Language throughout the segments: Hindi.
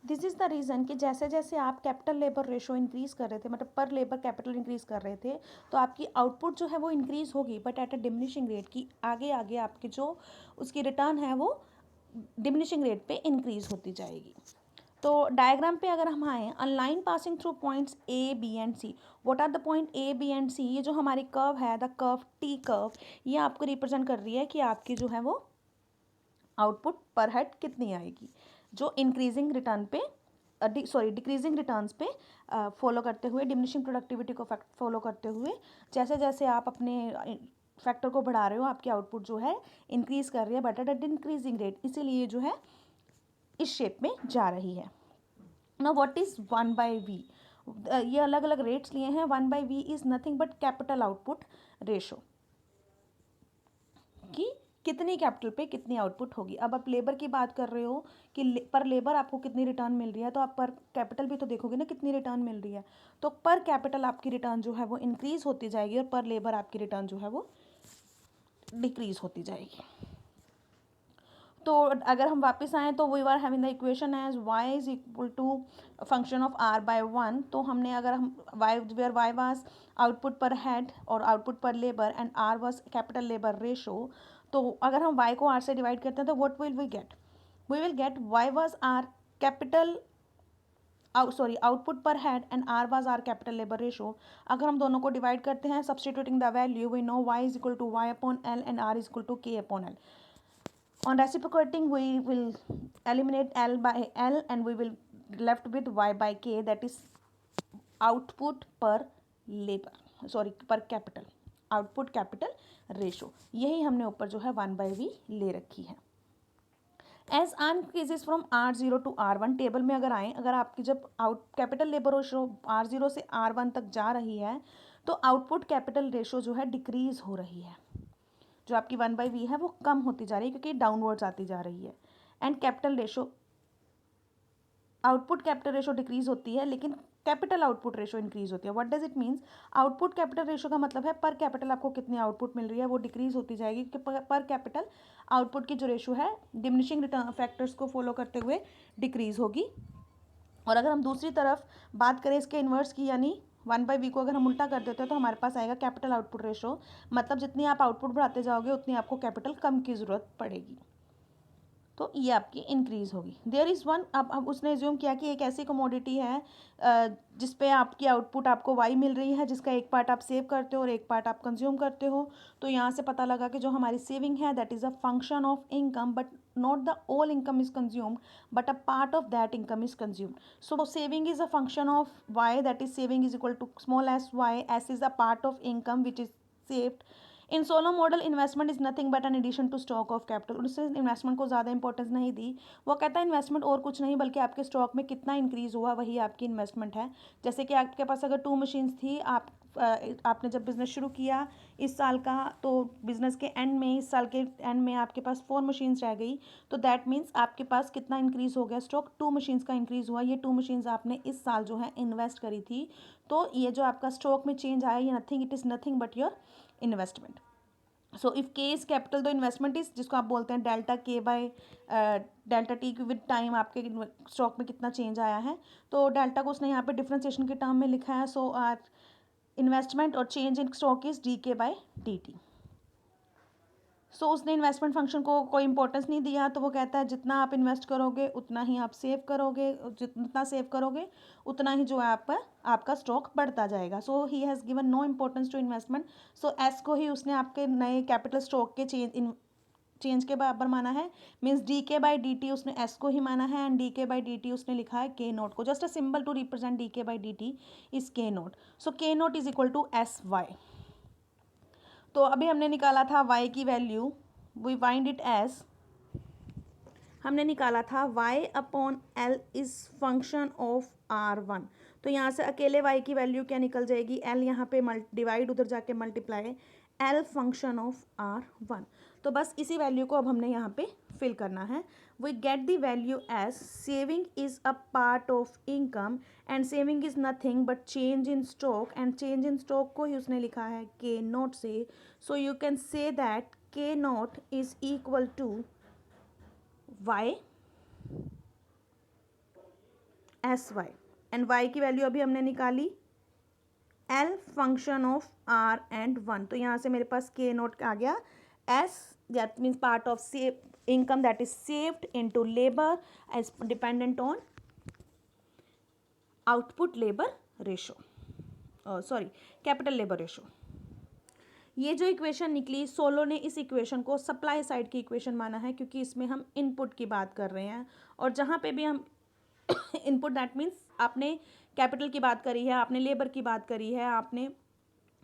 दिस इज़ द रीज़न कि जैसे जैसे आप कैपिटल लेबर रेशो इंक्रीज़ कर रहे थे, मतलब पर लेबर कैपिटल इंक्रीज़ कर रहे थे, तो आपकी आउटपुट जो है वो इंक्रीज़ होगी, but at a diminishing rate, की आगे आगे आपकी जो उसकी रिटर्न है वो डिमिनिशिंग रेट पे इंक्रीज़ होती जाएगी। तो डायग्राम पे अगर हम आएँ, a line passing through points A B and C. What are the point A B and C? ये जो हमारी कर्व है, द कर्व टी कर्व, ये आपको रिप्रेजेंट कर रही है कि आपकी जो है वो आउटपुट पर हेड कितनी आएगी, जो इंक्रीजिंग रिटर्न पे डिक्रीजिंग रिटर्न्स पे फॉलो करते हुए, डिमिनिशिंग प्रोडक्टिविटी को फॉलो करते हुए, जैसे जैसे आप अपने फैक्टर को बढ़ा रहे हो, आपकी आउटपुट जो है इंक्रीज कर रही है बट एट इंक्रीजिंग रेट, इसीलिए जो है इस शेप में जा रही है। ना व्हाट इज 1/v? ये अलग अलग रेट्स लिए हैं। 1/v is nothing but capital output ratio, कि कितनी कैपिटल पे कितनी आउटपुट होगी। अब आप लेबर की बात कर रहे हो कि पर लेबर आपको कितनी रिटर्न मिल रही है, तो आप पर कैपिटल भी तो देखोगे ना कितनी रिटर्न मिल रही है। तो पर कैपिटल आपकी रिटर्न जो है वो इंक्रीज होती जाएगी और पर लेबर आपकी रिटर्न जो है वो डिक्रीज होती जाएगी। तो अगर हम वापस आएँ तो we are having the equation as y is equal to function of r/1। तो हमने अगर हम y where y was output per head और output per labour and r was capital labour ratio, तो अगर हम y को r से डिवाइड करते हैं तो what will we get? We will get y was r capital output per head and r was r capital labour ratio. अगर हम दोनों को डिवाइड करते हैं, substituting the value, we know y is equal to y upon l and r is equal to k upon l. On reciprocating, we will eliminate L by L and we will left with Y by K, that is output per labor, sorry per capital, output capital ratio। यही हमने ऊपर जो है 1/v ले रखी है। As R increases from R0 to R1, table में अगर आए, अगर आपकी जब out capital labour ratio R0 से R1 तक जा रही है, तो आउटपुट कैपिटल रेशो जो है डिक्रीज हो रही है। जो आपकी 1/v है वो कम होती जा रही है क्योंकि डाउनवर्ड्स आती जा रही है। And capital ratio, output capital ratio decrease होती है लेकिन कैपिटल आउटपुट रेशो इंक्रीज होती है। What does it means? Output capital ratio का मतलब है पर कैपिटल आपको कितनी आउटपुट मिल रही है वो डिक्रीज होती जाएगी, क्योंकि पर कैपिटल आउटपुट की जो रेशो है डिमिनिशिंग रिटर्न फैक्टर्स को फॉलो करते हुए डिक्रीज होगी। और अगर हम दूसरी तरफ बात करें इसके इन्वर्स की, यानी 1/v को अगर हम उल्टा कर देते हैं तो हमारे पास आएगा कैपिटल आउटपुट रेशो, मतलब जितनी आप आउटपुट बढ़ाते जाओगे उतनी आपको कैपिटल कम की ज़रूरत पड़ेगी, तो ये आपकी इंक्रीज होगी। देयर इज़ वन, अब उसने एज्यूम किया कि एक ऐसी कमोडिटी है जिस पे आपकी आउटपुट आपको वाई मिल रही है, जिसका एक पार्ट आप सेव करते हो और एक पार्ट आप कंज्यूम करते हो। तो यहाँ से पता लगा कि जो हमारी सेविंग है that is a function of income, but not the all income is consumed but a part of that income is consumed. So saving is a function of Y, that is saving is equal to small S Y, S is a part of income which is saved. In Solow model investment is nothing but an addition to stock of capital. उसने इन्वेस्टमेंट को ज़्यादा इंपॉर्टेंस नहीं दी। वो कहता है इन्वेस्टमेंट और कुछ नहीं बल्कि आपके स्टॉक में कितना इंक्रीज हुआ वही आपकी इन्वेस्टमेंट है। जैसे कि आपके पास अगर 2 मशीन्स थी, आपने जब बिज़नेस शुरू किया इस साल का, तो बिज़नेस के एंड में, इस साल के एंड में आपके पास 4 मशीन्स रह गई, तो दैट मीन्स आपके पास कितना इंक्रीज़ हो गया स्टॉक? 2 मशीन्स का इंक्रीज़ हुआ। ये 2 मशीन्स आपने इस साल जो है इन्वेस्ट करी थी, तो ये जो आपका स्टॉक में चेंज आया, ये nothing, it is nothing but your investment. So if के इज़ कैपिटल, तो इन्वेस्टमेंट इज, जिसको आप बोलते हैं डेल्टा के by delta T with time, आपके स्टॉक में कितना चेंज आया है, तो डेल्टा को उसने यहाँ पे डिफ्रेंसिएशन के टर्म में लिखा है। सो आर इन्वेस्टमेंट और change in stock is D के बाय डी टी। सो उसने इन्वेस्टमेंट फंक्शन को कोई इंपॉर्टेंस नहीं दिया, तो वो कहता है जितना आप इन्वेस्ट करोगे उतना ही आप सेव करोगे, जितना सेव करोगे उतना ही जो है आपका स्टॉक बढ़ता जाएगा। So he has given no importance to investment. So s को ही उसने आपके नए कैपिटल स्टॉक के चेंज के बराबर माना है। Means D K by D T उसने एस को ही माना है and D K by D T उसने लिखा है के नोट को। Just a symbol to represent D K by D T is K naught. So K note is equal to S Y. तो अभी हमने निकाला था y की value, we find it as, हमने निकाला था y upon l is function of r1। तो यहाँ से अकेले y की वैल्यू क्या निकल जाएगी? l यहाँ पे डिवाइड, उधर जाके multiply, l function of r1। तो बस इसी वैल्यू को अब हमने यहाँ पे फिल करना है। We get the value as saving is a part of income and saving is nothing but change in stock, and change in stock को ही उसने लिखा है के नोट से। So you can say that k note is equal to y s y, and y की वैल्यू अभी हमने निकाली l function of r and 1, तो यहाँ से मेरे पास के नोट आ गया S, that means part of save income that is saved into labor as dependent on output labor ratio, sorry capital labour ratio. ये जो इक्वेशन निकली, सोलो ने इस इक्वेशन को सप्लाई साइड की इक्वेशन माना है क्योंकि इसमें हम इनपुट की बात कर रहे हैं, और जहाँ पे भी हम इनपुट दैट मीन्स आपने कैपिटल की बात करी है, आपने लेबर की बात करी है, आपने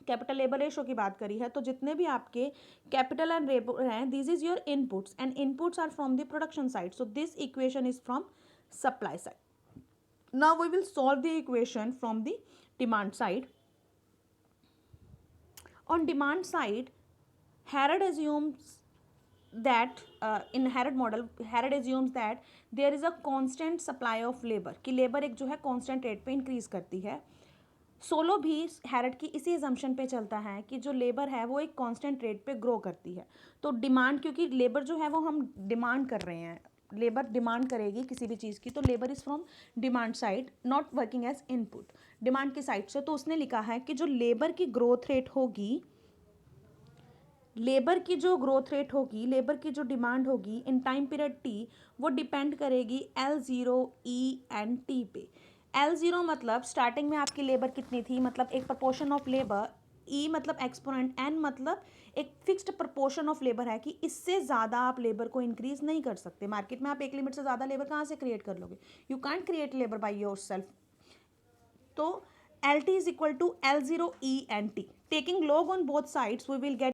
कैपिटल लेबर रेशो की बात करी है, तो जितने भी आपके कैपिटल एंड लेबर हैं, this is your inputs and inputs are from the production side, so this equation is from supply side. Now we will solve the equation from the demand side. On demand side, Harrod assumes that in Harrod model, Harrod assumes that there is a constant supply of labor, कि लेबर एक जो है constant rate पे इंक्रीज करती है। सोलो भी हैरड की इसी एजम्पशन पे चलता है कि जो लेबर है वो एक कांस्टेंट रेट पे ग्रो करती है, तो डिमांड, क्योंकि लेबर जो है वो हम डिमांड कर रहे हैं, लेबर डिमांड करेगी किसी भी चीज़ की, तो labour is from demand side not working as input, demand की साइड से। तो उसने लिखा है कि जो लेबर की ग्रोथ रेट होगी, लेबर की जो ग्रोथ रेट होगी, लेबर की जो डिमांड होगी इन टाइम पीरियड टी, वो डिपेंड करेगी L0 E एंड T पे। L0 मतलब स्टार्टिंग में आपकी लेबर कितनी थी, मतलब एक प्रपोर्शन ऑफ लेबर, E मतलब एक्सपोनेंट, N मतलब एक फिक्स्ड प्रपोर्शन ऑफ लेबर है कि इससे ज़्यादा आप लेबर को इंक्रीज नहीं कर सकते। मार्केट में आप एक लिमिट से ज़्यादा लेबर कहाँ से क्रिएट कर लोगे, you can't create labour by yourself. तो LT is equal to L0 E and T, taking log on both sides we will get